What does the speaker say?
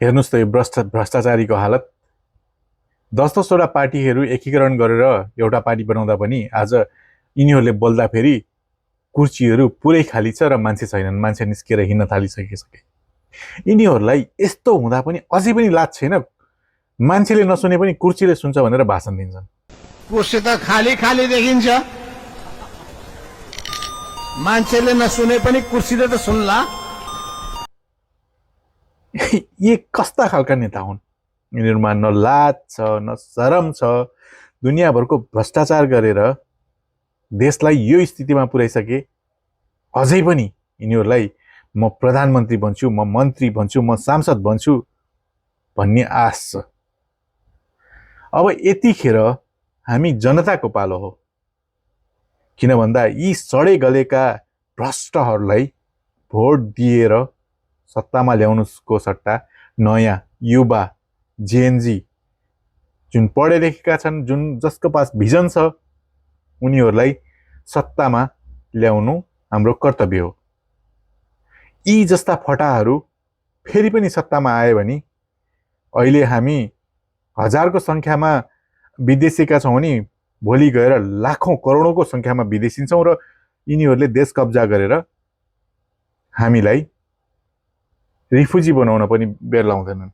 हेर्नुस् त यो भ्रष्टाचारीको हालत। 10-10वटा पार्टीहरू एकीकरण गरेर एउटा पार्टी बनाउँदा पनि आज यिनीहरूले बोल्दाखेरि कुर्सीहरू पुरै खाली छ र मान्छे छैनन्, मान्छे निस्केर हिँड्न थालिसके। यिनीहरूलाई यस्तो हुँदा पनि अझै पनि लाज छैन। मान्छेले नसुने पनि कुर्सीले सुन्छ भनेर भाषण दिन्छन्। कुर्सी त खाली खाली देखिन्छ, मान्छेले नसुने पनि कुर्सीले त सुन्ला। ये कस्ता खालका नेता हुन्? यिनीहरूमा न लाज छ न शरम छ। दुनियाँभरको भ्रष्टाचार गरेर देशलाई यो स्थितिमा पुर्याइसके। अझै पनि यिनीहरूलाई म प्रधानमन्त्री बन्छु, म मन्त्री बन्छु, म सांसद बन्छु भन्ने आश छ। अब यतिखेर हामी जनताको पालो हो। किन भन्दा यी सडे गलेका भ्रष्टहरूलाई भोट दिएर सत्तामा ल्याउनुको सट्टा नयाँ युवा जेएनजी जुन पढे लेखेका छन्, जुन जसको पास भिजन छ, उनीहरूलाई सत्तामा ल्याउनु हाम्रो कर्तव्य हो। यी जस्ता फटाहरू फेरि पनि सत्तामा आए भने अहिले हामी हजारको संख्यामा विदेशीका छौँ भने भोलि गएर लाखौं करोडौंको संख्यामा विदेशी छौँ र यिनीहरूले देश कब्जा गरेर हामीलाई रिफ्युजी बनाउन पनि बेर लाउँदैनन्।